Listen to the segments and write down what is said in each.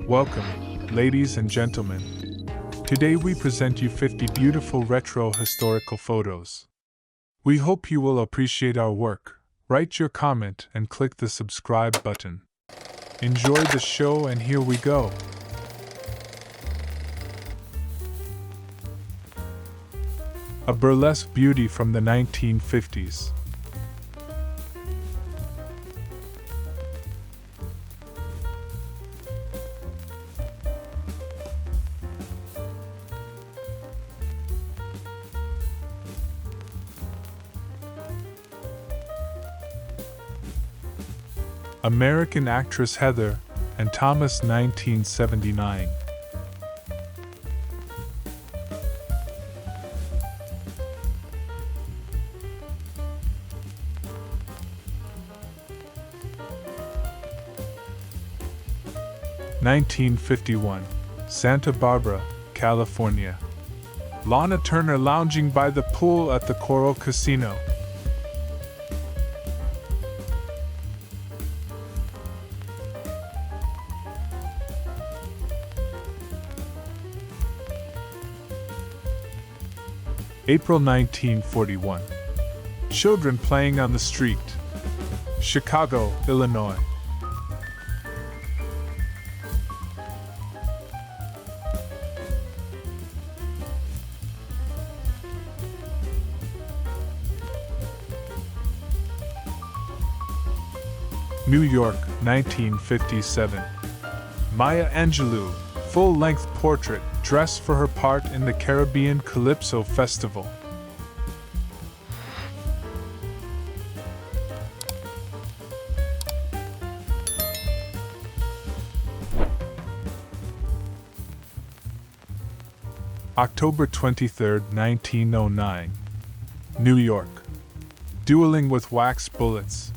Welcome, ladies and gentlemen. Today we present you 50 beautiful retro historical photos. We hope you will appreciate our work. Write your comment and click the subscribe button. Enjoy the show, and here we go. A burlesque beauty from the 1950s. American actress Heather and Thomas, 1979. (1951) Santa Barbara, California. Lana Turner lounging by the pool at the Coral Casino. April 1941. Children playing on the street. Chicago, Illinois. New York, 1957. Maya Angelou, full-length portrait, dressed for her part in the Caribbean Calypso Festival. October 23, 1909. New York. Dueling with wax bullets.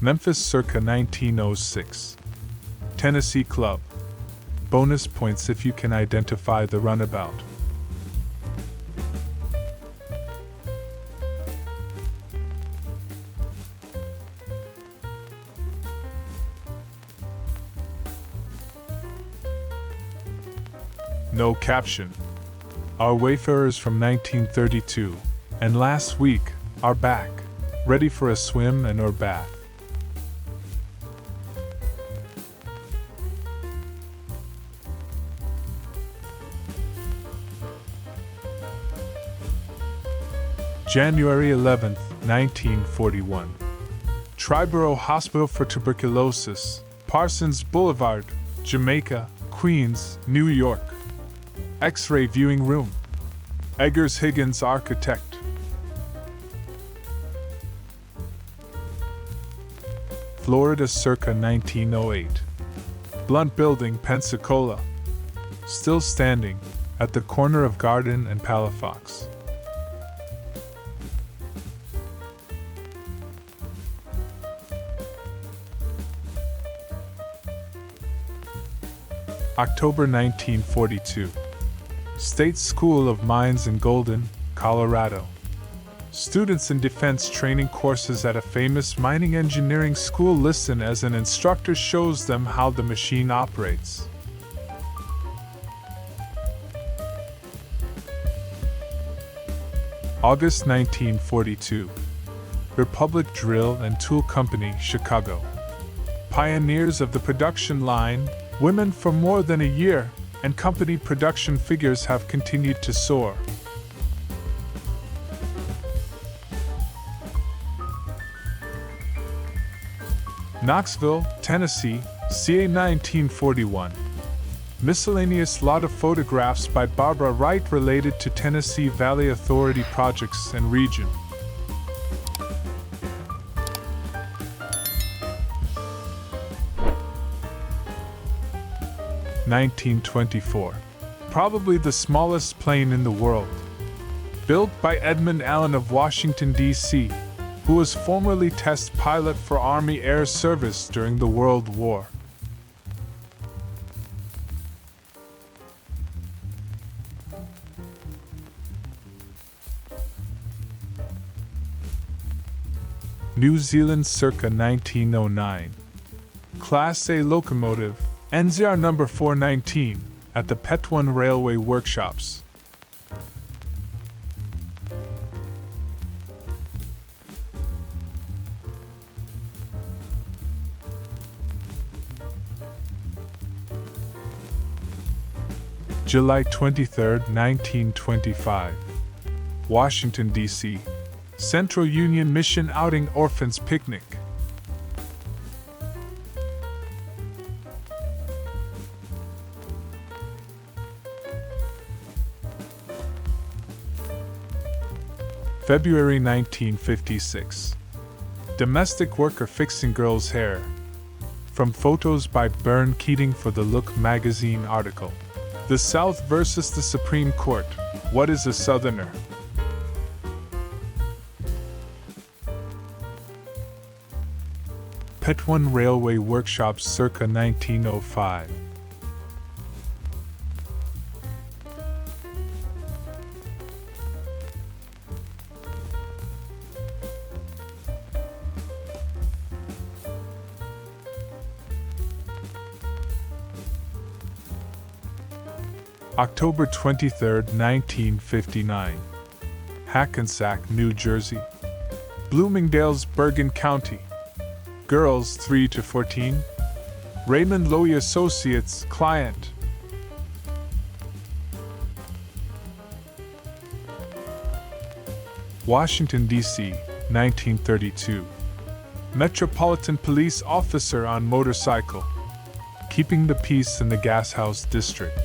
Memphis circa 1906. Tennessee Club. Bonus points if you can identify the runabout. No caption. Our wayfarers from 1932 and last week are back, ready for a swim and or bath. January 11, 1941. Triborough Hospital for Tuberculosis, Parsons Boulevard, Jamaica, Queens, New York. X-ray viewing room. Eggers Higgins architect. Florida circa 1908. Blunt Building, Pensacola. Still standing, at the corner of Garden and Palafox. October 1942. State School of Mines in Golden, Colorado. Students in defense training courses at a famous mining engineering school listen as an instructor shows them how the machine operates. August 1942. Republic Drill and Tool Company, Chicago. Pioneers of the production line, women for more than a year, and company production figures have continued to soar. Knoxville, Tennessee, ca. 1941. Miscellaneous lot of photographs by Barbara Wright related to Tennessee Valley Authority projects and region. (1924). Probably the smallest plane in the world. Built by Edmund Allen of Washington, D.C., who was formerly test pilot for Army Air Service during the World War. New Zealand circa 1909. Class A locomotive, NZR number 419, at the Petwan Railway Workshops. July 23, 1925. Washington, D.C. Central Union Mission Outing Orphans Picnic. February 1956. Domestic worker fixing girl's hair. From photos by Byrne Keating for the Look magazine article. The South versus the Supreme Court. What is a Southerner? Petwan Railway Workshops circa 1905. October 23, 1959. Hackensack, New Jersey. Bloomingdale's Bergen County. Girls 3 to 14. Raymond Lowy Associates, client. Washington, D.C., 1932. Metropolitan police officer on motorcycle. Keeping the peace in the gas house district.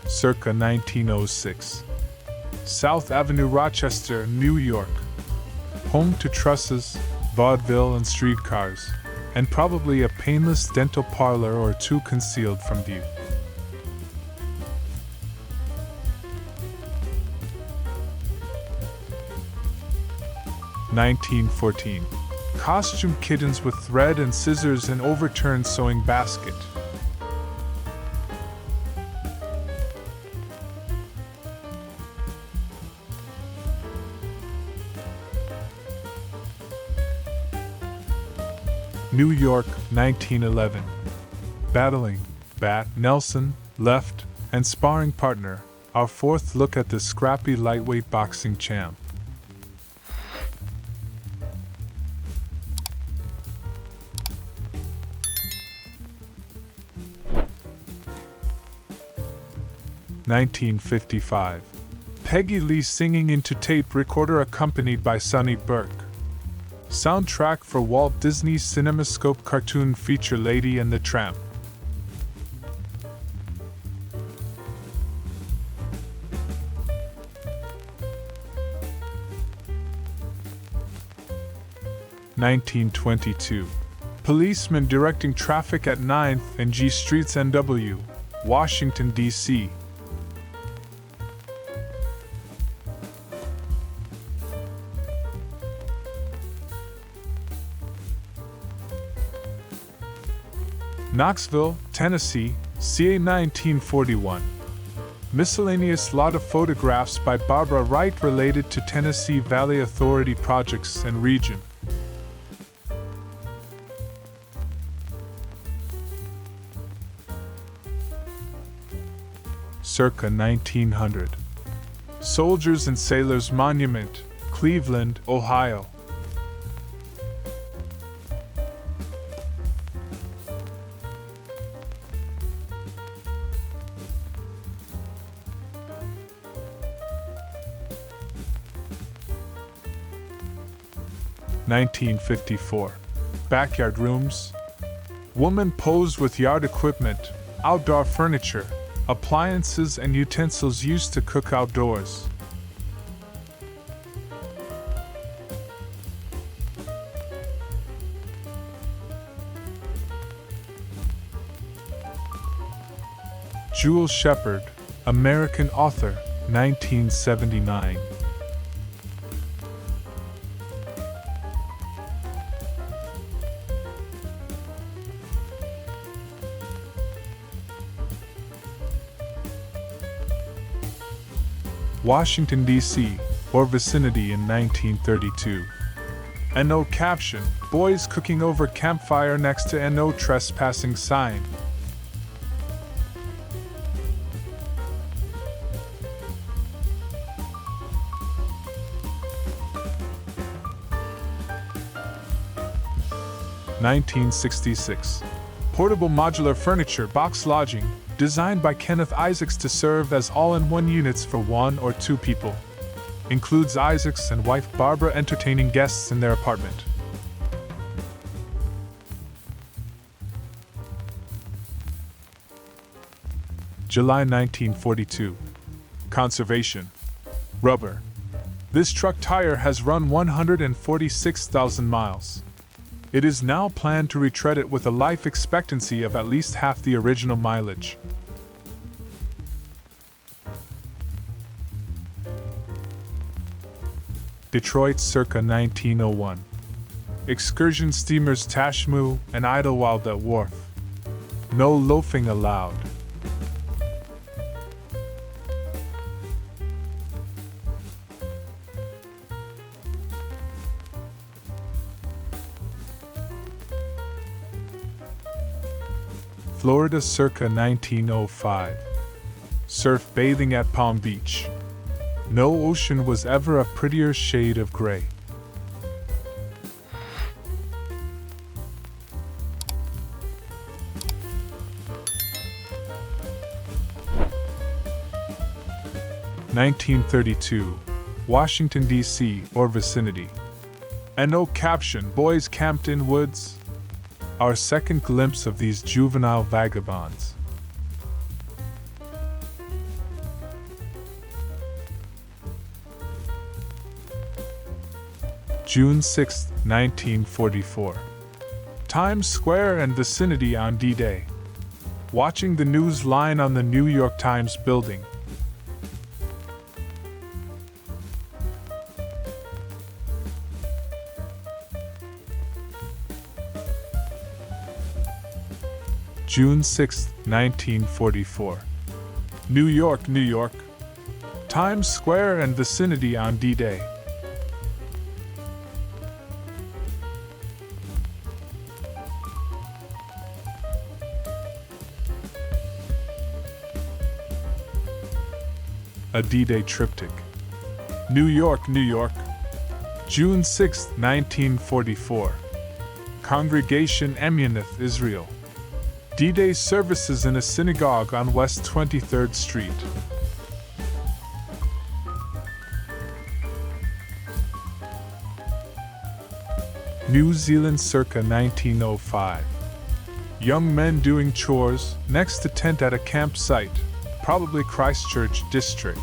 Circa 1906. South Avenue, Rochester, New York. Home to trusses, vaudeville and streetcars, and probably a painless dental parlor or two concealed from view. (1914) Costume kittens with thread and scissors in overturned sewing basket. New York, 1911. Battling, Bat, Nelson, left, and sparring partner, our fourth look at the scrappy lightweight boxing champ. (1955). Peggy Lee singing into tape recorder accompanied by Sonny Burke. Soundtrack for Walt Disney's CinemaScope cartoon feature Lady and the Tramp. (1922). Policeman directing traffic at 9th and G Streets, NW, Washington, D.C. Knoxville, Tennessee, ca. 1941. Miscellaneous lot of photographs by Barbara Wright related to Tennessee Valley Authority projects and region. Circa 1900. Soldiers and Sailors Monument, Cleveland, Ohio. (1954). Backyard rooms. Woman posed with yard equipment, outdoor furniture, appliances and utensils used to cook outdoors. Jewel Shepard, American author, 1979. Washington, D.C., or vicinity in 1932. And no caption, boys cooking over campfire next to a no trespassing sign. (1966) Portable modular furniture box lodging, designed by Kenneth Isaacs to serve as all-in-one units for 1 or 2 people. Includes Isaacs and wife Barbara entertaining guests in their apartment. July 1942. Conservation. Rubber. This truck tire has run 146,000 miles. It is now planned to retread it with a life expectancy of at least half the original mileage. Detroit circa 1901. Excursion steamers Tashmoo and Idlewild at wharf. No loafing allowed. Florida circa 1905. Surf bathing at Palm Beach. No ocean was ever a prettier shade of gray. (1932) Washington, D.C. or vicinity. And no caption, boys camped in woods. Our second glimpse of these juvenile vagabonds. June 6, 1944. Times Square and vicinity on D-Day. Watching the news line on the New York Times building. June 6, 1944. New York, New York. Times Square and vicinity on D-Day. A D-Day triptych. New York, New York. June 6, 1944. Congregation Emuneth, Israel. D-Day services in a synagogue on West 23rd Street. New Zealand circa 1905. Young men doing chores next to tent at a campsite, probably Christchurch district.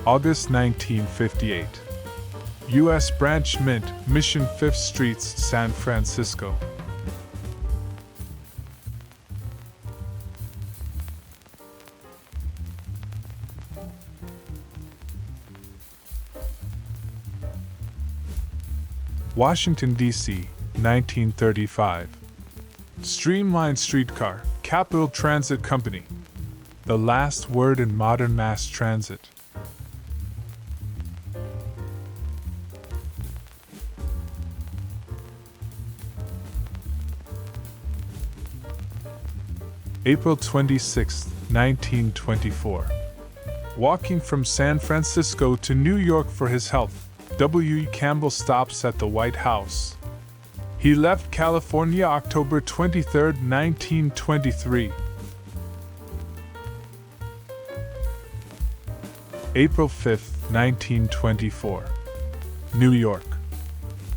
August 1958. U.S. Branch Mint, Mission 5th Streets, San Francisco. Washington, D.C., 1935. Streamlined streetcar, Capital Transit Company. The last word in modern mass transit. April 26, 1924. Walking from San Francisco to New York for his health, W. E. Campbell stops at the White House. He left California October 23, 1923. April 5, 1924. New York.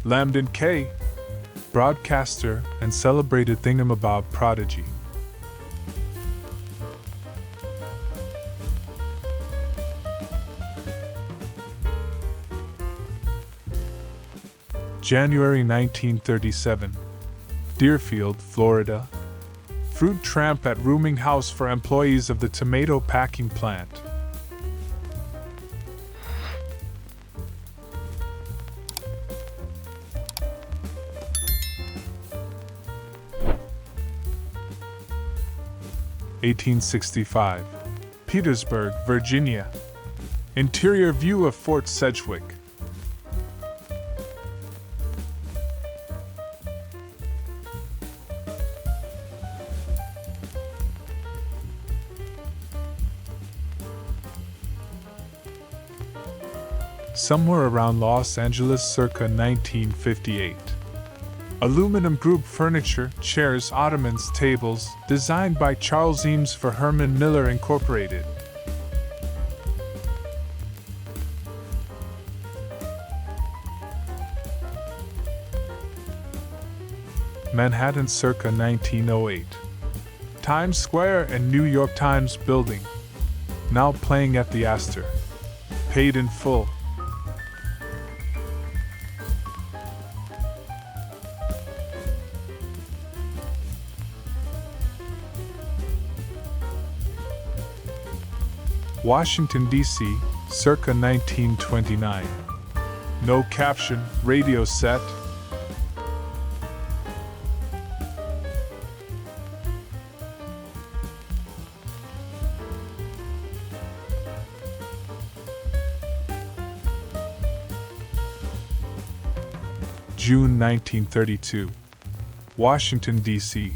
Lambden K., broadcaster and celebrated thingamabob prodigy. January 1937. Deerfield, Florida. Fruit tramp at rooming house for employees of the tomato packing plant. 1865. Petersburg, Virginia. Interior view of Fort Sedgwick. Somewhere around Los Angeles circa 1958. Aluminum group furniture, chairs, ottomans, tables, designed by Charles Eames for Herman Miller Incorporated. Manhattan circa 1908. Times Square and New York Times Building. Now playing at the Astor. Paid in full. Washington, D.C., circa 1929. No caption, radio set. June 1932. Washington, D.C.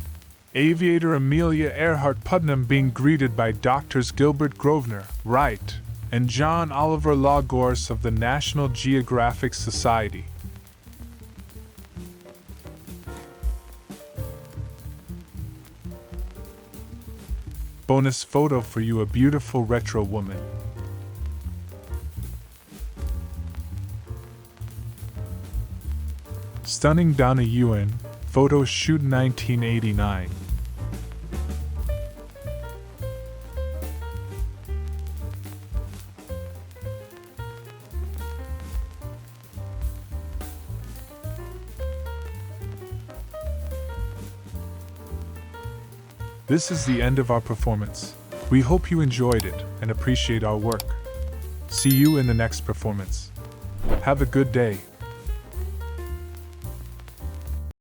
Aviator Amelia Earhart Putnam being greeted by Doctors Gilbert Grosvenor, Wright, and John Oliver Lawgorse of the National Geographic Society. Bonus photo for you, a beautiful retro woman. Stunning Donna Ewin, photo shoot 1989. This is the end of our performance. We hope you enjoyed it and appreciate our work. See you in the next performance. Have a good day.